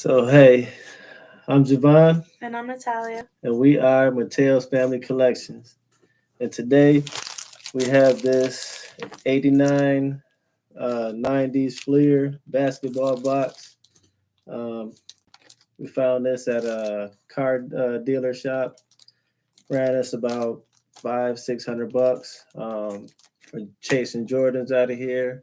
So, hey, I'm Javon, And I'm Natalia. and we are Mateo's Family Collections. And today we have this 89 90s Fleer basketball box. Um, we found this at a car dealer shop. Ran us about 500-600 bucks. We're chasing Jordans out of here.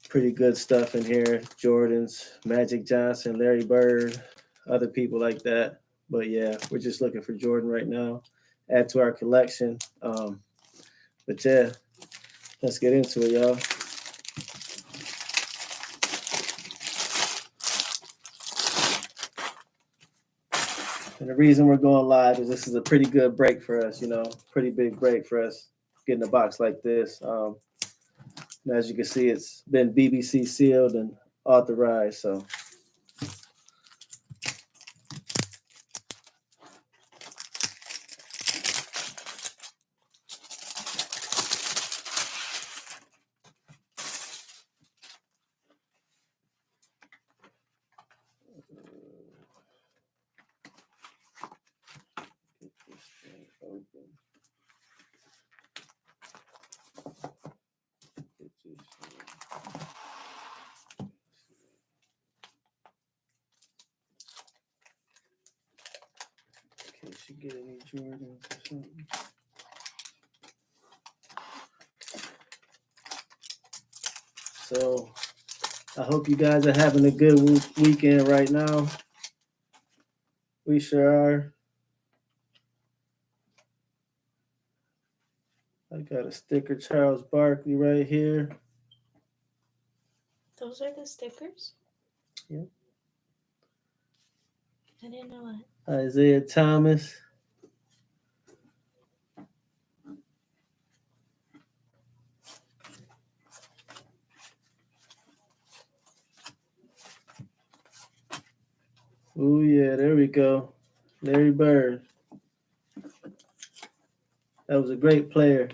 Pretty good stuff in here. Jordans, Magic Johnson, Larry Bird, other people like that. But yeah, we're just looking for Jordan right now. Add to our collection. But yeah, let's get into it, y'all. And the reason we're going live is this is a pretty good break for us, pretty big break for us getting a box like this. And as you can see, it's been BBC sealed and authorized. So get this thing open. Get this thing. In case you get any Jordans or something. So I hope you guys are having a good weekend right now. We sure are. I got a sticker Charles Barkley right here. Those are the stickers? Yep. I didn't know that. Isaiah Thomas. Oh yeah, there we go. Larry Bird. That was a great player.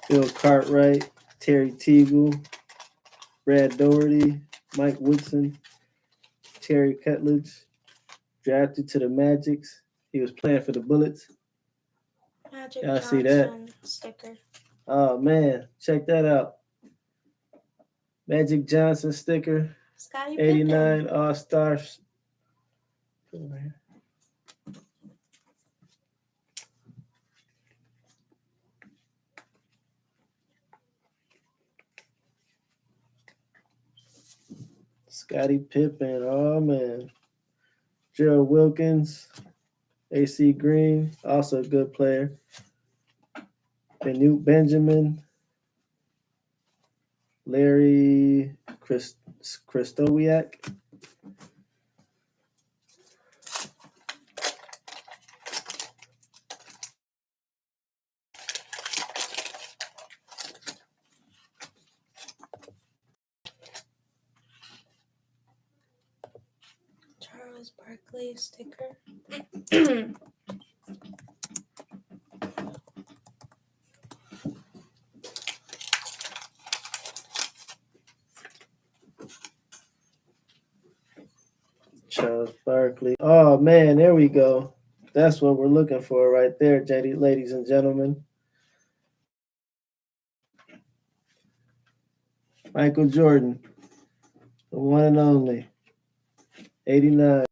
Bill Cartwright, Terry Teagle, Brad Doherty, Mike Woodson, Terry Cutledge, drafted to the Magics. He was playing for the Bullets. Magic Y'all Johnson see that? sticker. Oh man, check that out. Magic Johnson sticker, Scottie 89 Pippen. All Stars. Scottie Pippen, oh man. Gerald Wilkins, AC Green, also a good player. Benute Benjamin, Larry Kristowiak. Charles Barkley sticker. Charles Barkley. Oh man, there we go. That's what we're looking for right there, JD, ladies and gentlemen. Michael Jordan, the one and only. 89.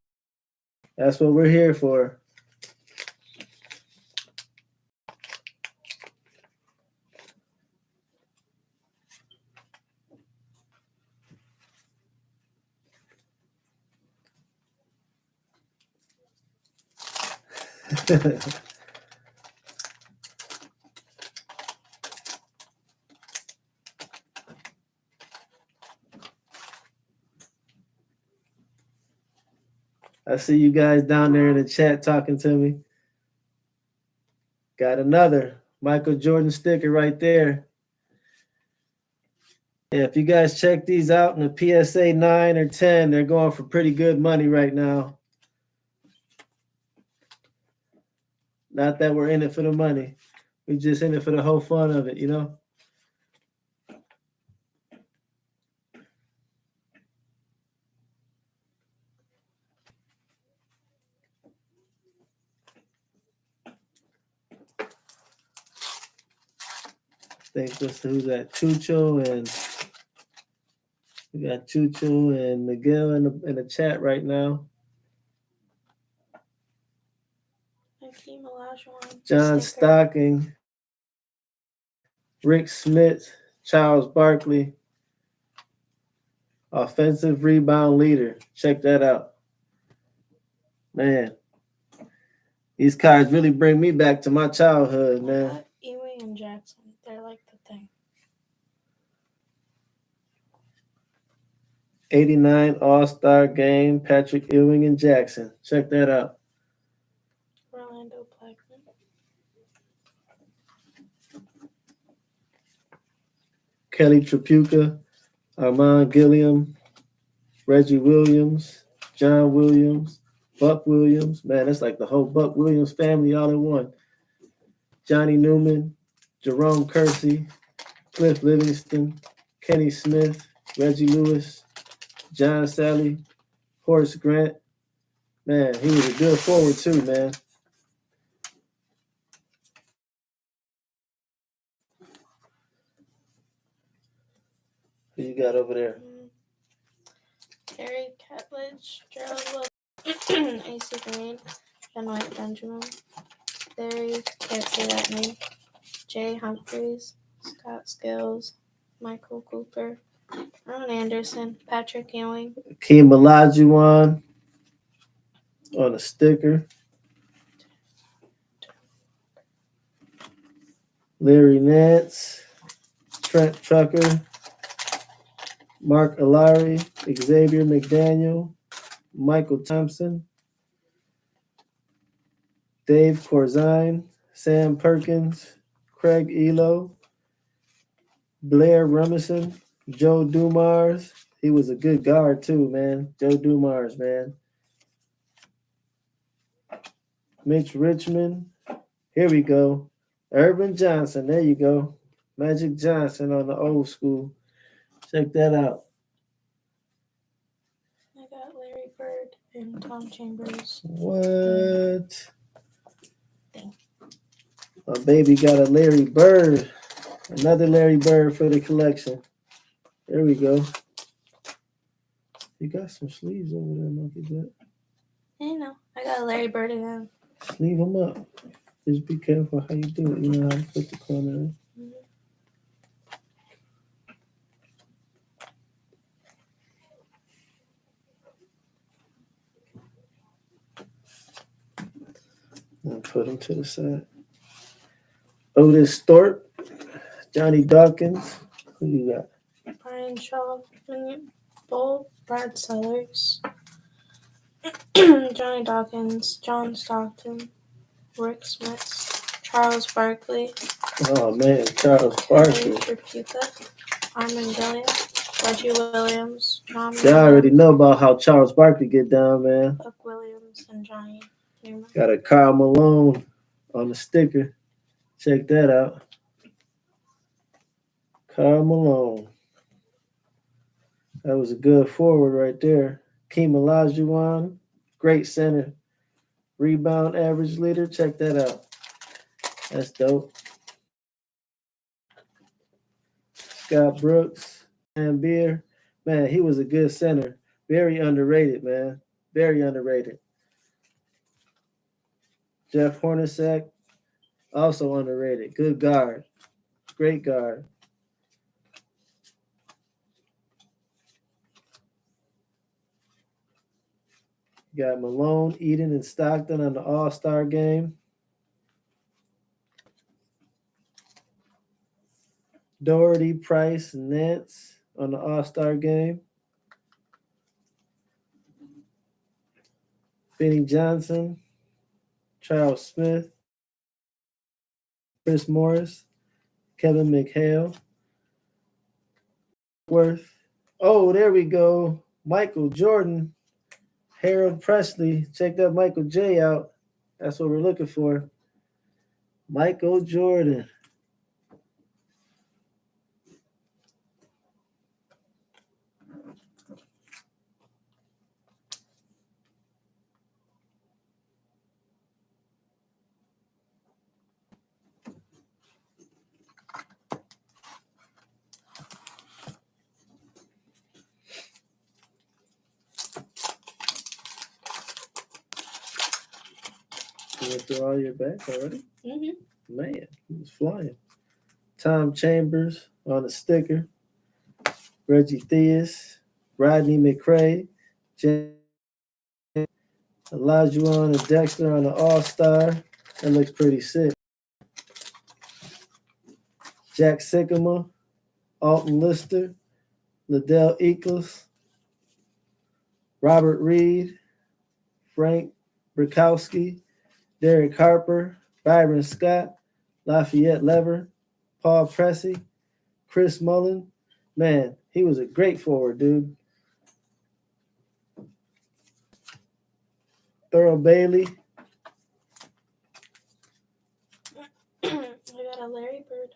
That's what we're here for. I see you guys down there in the chat talking to me. Got another Michael Jordan sticker right there. Yeah, if you guys check these out in the PSA 9 or 10, they're going for pretty good money right now. Not that we're in it for the money. We just in it for the whole fun of it, you know? I think this who's that? Chucho and we got Chucho and Miguel in the chat right now. Hakeem Olajuwon. John Sticker. Stocking, Rick Smith, Charles Barkley, offensive rebound leader. Check that out. Man, these cards really bring me back to my childhood, man. Ewing and Jackson. They're like the thing. 89 All-Star Game, Patrick Ewing and Jackson. Check that out. Orlando Blackman. Kelly Tripucka, Armand Gilliam, Reggie Williams, John Williams, Buck Williams. Man, that's like the whole Buck Williams family all in one. Johnny Newman, Jerome Kersey, Cliff Livingston, Kenny Smith, Reggie Lewis, John Sally, Horace Grant. Man, he was a good forward too, man. Who you got over there? Harry Catledge, Gerald Wilson, AC Green, John White Benjamin, Larry, can't say that name, Jay Humphreys, Scott Skills, Michael Cooper, Ron Anderson, Patrick Ewing, Hakeem Olajuwon on a sticker. Larry Nance, Trent Tucker, Mark Alari, Xavier McDaniel, Michael Thompson, Dave Corzine, Sam Perkins, Craig Elo, Blair Rumison, Joe Dumars. He was a good guard too, man. Joe Dumars, man. Mitch Richmond. Here we go. Irvin Johnson. There you go. Magic Johnson on the old school. Check that out. I got Larry Bird and Tom Chambers. What? My baby got a Larry Bird. Another Larry Bird for the collection. There we go. You got some sleeves over there, Monkey Butt. You know, I got Larry Bird again. Sleeve them up. Just be careful how you do it. You know how to put the corner in. And put them to the side. Otis Thorpe, Johnny Dawkins. Who you got? Brian Shaw, Bull, Brad Sellers, Johnny Dawkins, John Stockton, Rick Smith, Charles Barkley. Oh man, Charles Barkley. Tripucka, Armin Gilliam, Reggie Williams, John. Y'all already know about how Charles Barkley get down, man. Buck Williams and Johnny Newman. Got a Karl Malone on the sticker. Check that out. Karl Malone. That was a good forward right there. Hakeem Olajuwon, great center. Rebound average leader. Check that out. That's dope. Scott Brooks and Beer. Man, he was a good center. Very underrated, man. Very underrated. Jeff Hornacek, also underrated. Good guard. Great guard. You got Malone, Eden, and Stockton on the All-Star game. Doherty, Price, and Nance on the All-Star game. Benny Johnson, Charles Smith, Chris Morris, Kevin McHale, Worth. Oh, there we go. Michael Jordan, Harold Presley. Check that Michael J out. That's what we're looking for. Michael Jordan. You went through all your back already? Man, he was flying. Tom Chambers on the sticker. Reggie Theus. Rodney McCray. Olajuwon and Dexter on the All-Star. That looks pretty sick. Jack Sycamore. Alton Lister. Liddell Eccles. Robert Reed. Frank Burkowski. Derek Harper. Byron Scott. Lafayette Lever. Paul Pressey. Chris Mullen. Man, he was a great forward, dude. Thurl Bailey. I got a Larry Bird.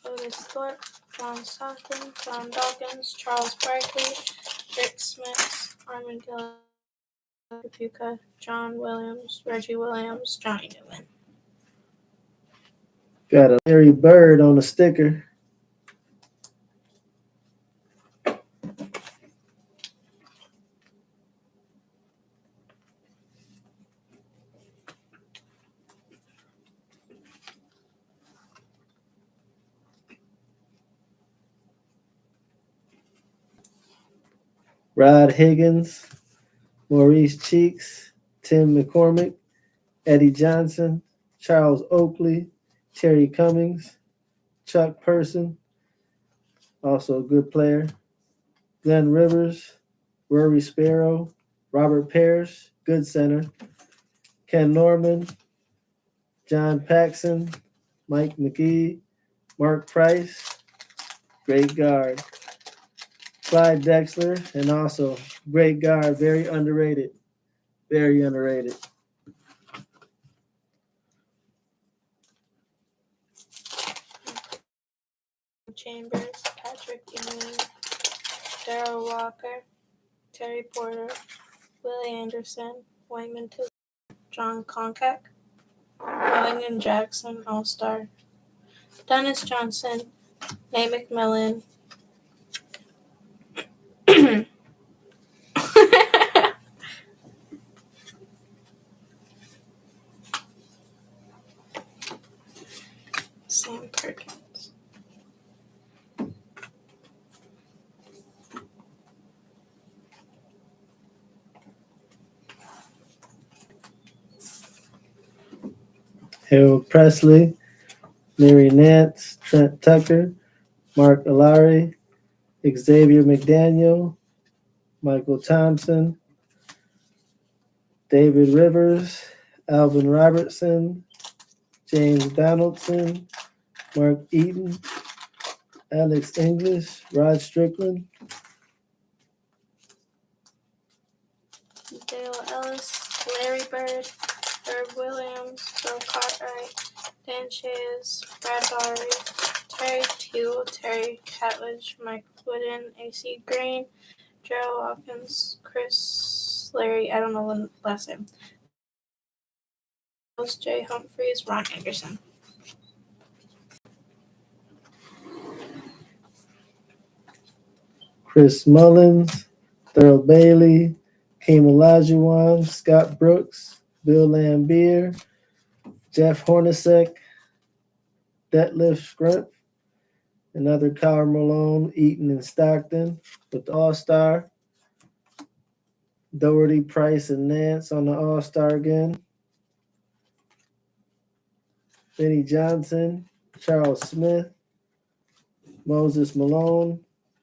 Otis Thorpe, John Stockton, John Dawkins, Charles Barkley, Rick Smith, Armin Gillis, Kapuka, John Williams, Reggie Williams, Johnny Newman. Got a Larry Bird on the sticker. Rod Higgins, Maurice Cheeks, Tim McCormick, Eddie Johnson, Charles Oakley, Terry Cummings, Chuck Person, also a good player, Glenn Rivers, Rory Sparrow, Robert Parrish, good center, Ken Norman, John Paxson, Mike McGee, Mark Price, great guard, Clyde Drexler, and also great guard, very underrated. Very underrated. Chambers, Patrick Ewing, Darrell Walker, Terry Porter, Willie Anderson, Wayman Tisdale, John Konkak, Wellington Jackson, All-Star, Dennis Johnson, Nate McMillan, Sam Perkins. Harold Presley, Larry Nance, Trent Tucker, Mark Alari, Xavier McDaniel, Michael Thompson, David Rivers, Alvin Robertson, James Donaldson, Mark Eaton, Alex English, Rod Strickland, Dale Ellis, Larry Bird, Herb Williams, Bill Cartwright, Dan Shays, Brad Barry, Terry Teal, Terry Catledge, Mike Wooden, AC Green, Gerald Watkins, Chris Larry, I don't know the last name, Jay Humphreys, Ron Anderson. Chris Mullins, Thurl Bailey, Keem Olajuwon, Scott Brooks, Bill Lambier, Jeff Hornacek, Detlef Schrempf, another Kyle Malone, Eaton, and Stockton with the All-Star. Doherty, Price, and Nance on the All-Star again. Benny Johnson, Charles Smith, Moses Malone,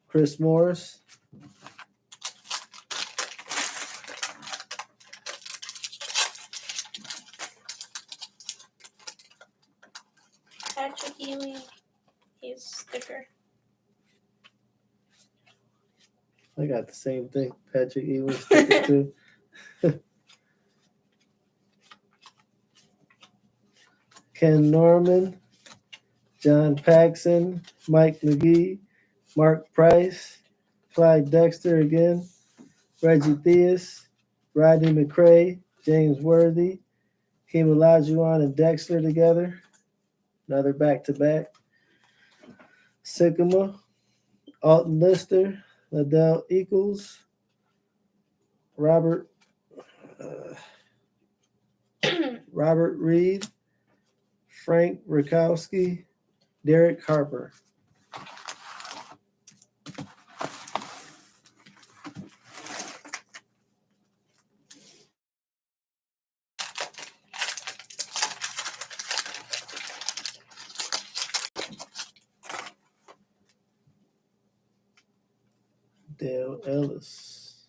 Chris Morris. Patrick Ewing, he's sticker. I got the same thing. Patrick Ewing sticker too. Ken Norman, John Paxson, Mike McGee, Mark Price, Clyde Dexter again, Reggie Theus, Rodney McCray, James Worthy, Kim Olajuwon and Dexter together. Another back-to-back. Sycamore, Alton Lister, Liddell Eccles, Robert Robert Reed, Frank Rakowski, Derek Harper. Dale Ellis,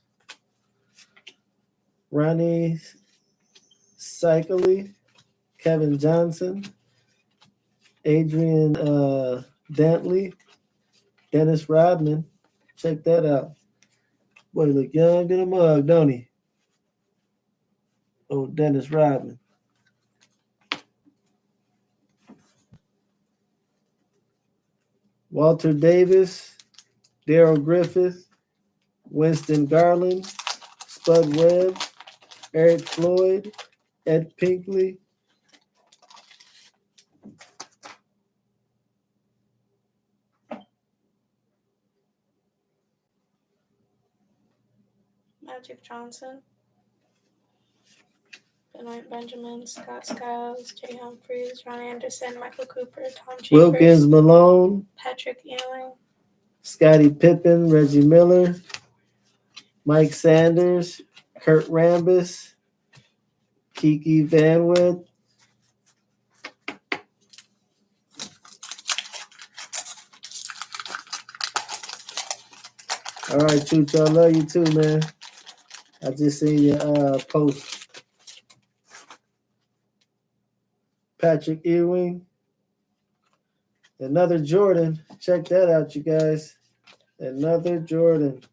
Ronnie Cycley, Kevin Johnson, Adrian Dantley, Dennis Rodman. Check that out. Boy, he look young in a mug, don't he? Oh, Dennis Rodman. Walter Davis, Daryl Griffith, Winston Garland, Spud Webb, Eric Floyd, Ed Pinkley, Magic Johnson, Benoit Benjamin, Scott Skiles, Jay Humphries, Ron Anderson, Michael Cooper, Tom Chambers, Wilkins Malone, Patrick Ewing, Scottie Pippen, Reggie Miller, Mike Sanders, Kurt Rambis, Kiki Van Wood. All right, Chooch, I love you too, man. I just seen your post. Patrick Ewing. Another Jordan. Check that out, you guys. Another Jordan.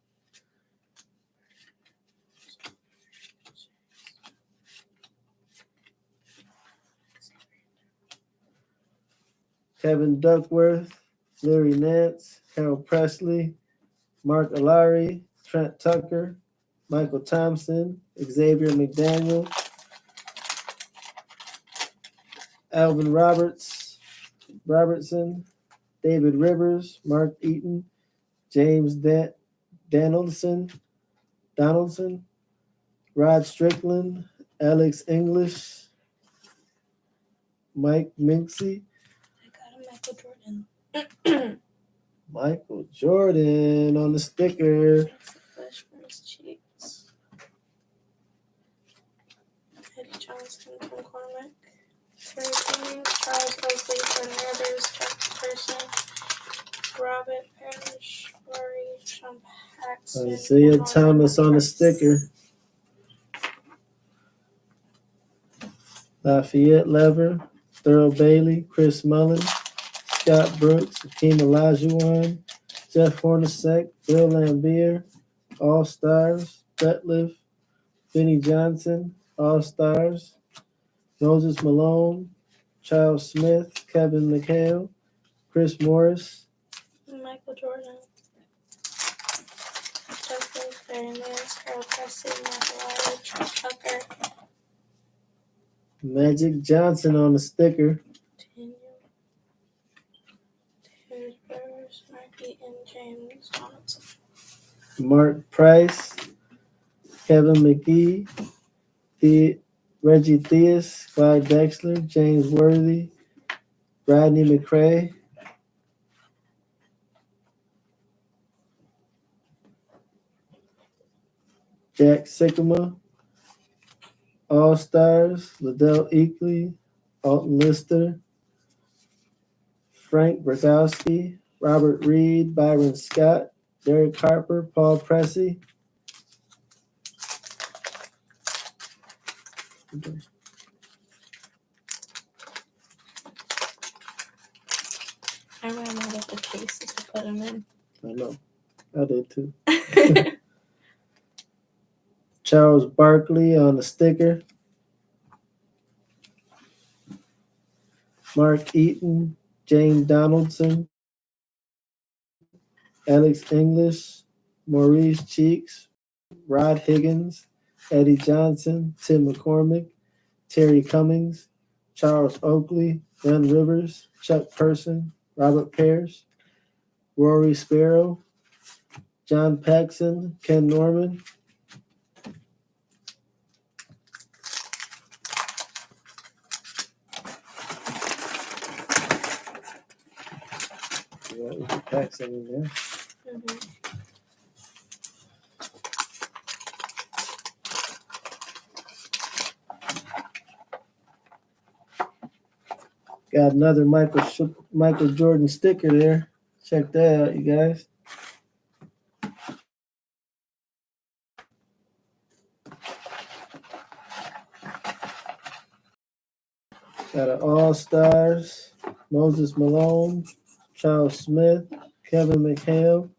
Kevin Duckworth, Larry Nance, Harold Presley, Mark Alari, Trent Tucker, Michael Thompson, Xavier McDaniel, Alvin Robertson, David Rivers, Mark Eaton, James Donaldson, Rod Strickland, Alex English, Mike Minksy. I got a Michael Jordan. Michael Jordan on the sticker. Bush for his cheeks. Eddie Johnson from Cormac. Terry Cummings, Charles Oakley, Jordan Rivers, Chuck Person, Robert Parrish, Rory, Sean Paxton, Isaiah Thomas on the sticker. Lafayette Lever, Thurl Bailey, Chris Mullen, Scott Brooks, Hakeem Olajuwon, Jeff Hornacek, Bill Lambier, All Stars, Betliff, Benny Johnson, All Stars, Moses Malone, Charles Smith, Kevin McHale, Chris Morris, Michael Jordan. Douglas, Barry Mills, Carl Presley, Michael Lowry, Trent Tucker, Magic Johnson on the sticker, Daniel, David Burrs, Mark Eaton, James Johnson. Mark Price, Kevin McGee, Reggie Theus, Clyde Dexter, James Worthy, Rodney McCray, Jack Sycamore, All Stars, Liddell Eakley, Alton Lister, Frank Brzezowski, Robert Reed, Byron Scott, Derek Harper, Paul Pressey. I ran out of the cases to put them in. I know. I did too. Charles Barkley on the sticker. Mark Eaton, Jane Donaldson, Alex English, Maurice Cheeks, Rod Higgins, Eddie Johnson, Tim McCormick, Terry Cummings, Charles Oakley, Ben Rivers, Chuck Person, Robert Pears, Rory Sparrow, John Paxson, Ken Norman. Yeah, Paxson in there. Mm-hmm. Got another Michael Jordan sticker there. Check that out, you guys. Got an All Stars, Moses Malone, Charles Smith, Kevin McHale,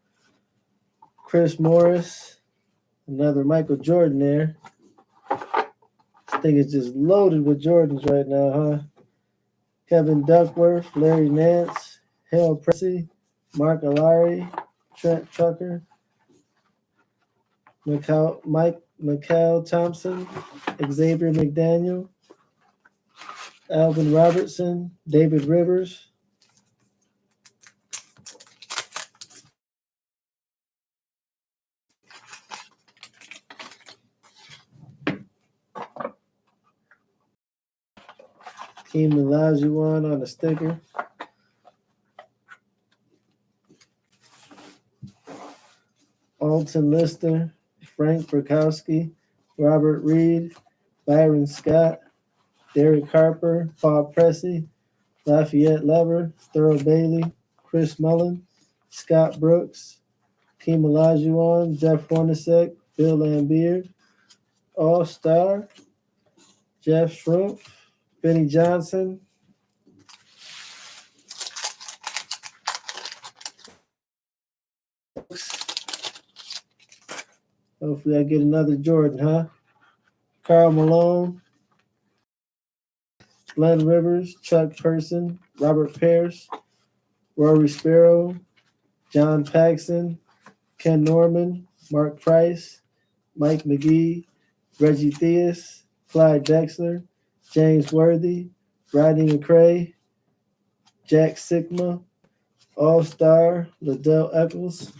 Chris Morris, another Michael Jordan there. I think it's just loaded with Jordans right now, huh? Kevin Duckworth, Larry Nance, Hale Pressey, Mark Alari, Trent Tucker, Mikal Thompson, Xavier McDaniel, Alvin Robertson, David Rivers. Team Olajuwon on the sticker. Alton Lister, Frank Burkowski, Robert Reed, Byron Scott, Derek Harper, Paul Pressey, Lafayette Lever, Thurl Bailey, Chris Mullen, Scott Brooks, Keem Olajuwon, Jeff Hornacek, Bill Laimbeer, All Star, Jeff Schrumpf, Benny Johnson. Hopefully I get another Jordan, huh? Karl Malone, Glenn Rivers, Chuck Person, Robert Pears, Rory Sparrow, John Paxson, Ken Norman, Mark Price, Mike McGee, Reggie Theus, Clyde Drexler, James Worthy, Rodney McCray, Jack Sigma, All Star, Liddell Eccles.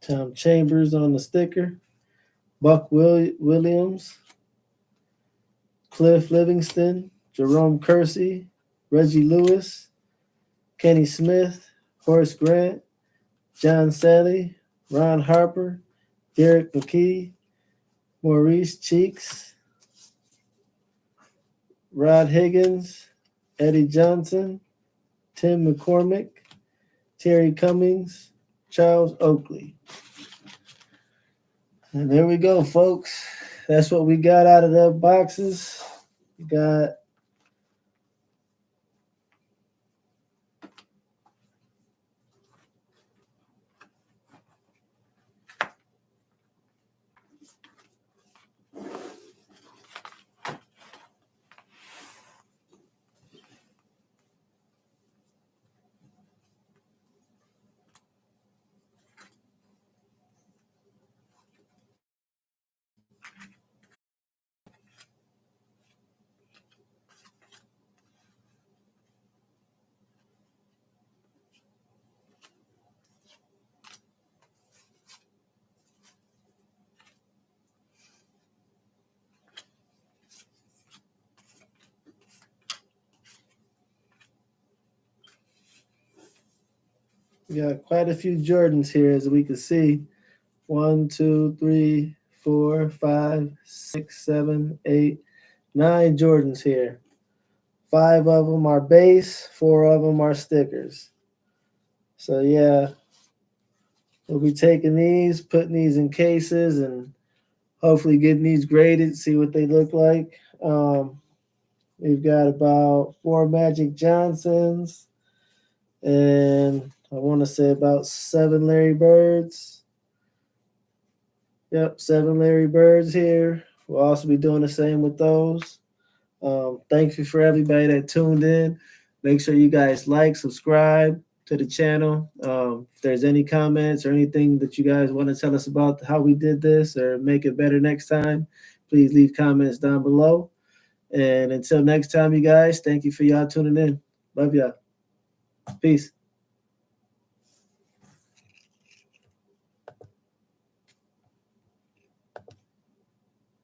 Tom Chambers on the sticker, Buck Williams, Cliff Livingston, Jerome Kersey, Reggie Lewis, Kenny Smith, Horace Grant, John Sally, Ron Harper, Derek McKee, Maurice Cheeks, Rod Higgins, Eddie Johnson, Tim McCormick, Terry Cummings, Charles Oakley. And there we go, folks. That's what we got out of the boxes. We got quite a few Jordans here, as we can see. 1, 2, 3, 4, 5, 6, 7, 8, 9 Jordans here. 5 of them are base, 4 of them are stickers. So yeah, we'll be taking these, putting these in cases, and hopefully getting these graded, see what they look like. We've got about 4 Magic Johnsons And I want to say about 7 Larry Birds. Yep, 7 Larry Birds here. We'll also be doing the same with those. Thank you for everybody that tuned in. Make sure you guys like, subscribe to the channel. If there's any comments or anything that you guys want to tell us about how we did this or make it better next time, please leave comments down below. And until next time, you guys, thank you for y'all tuning in. Love y'all. Peace.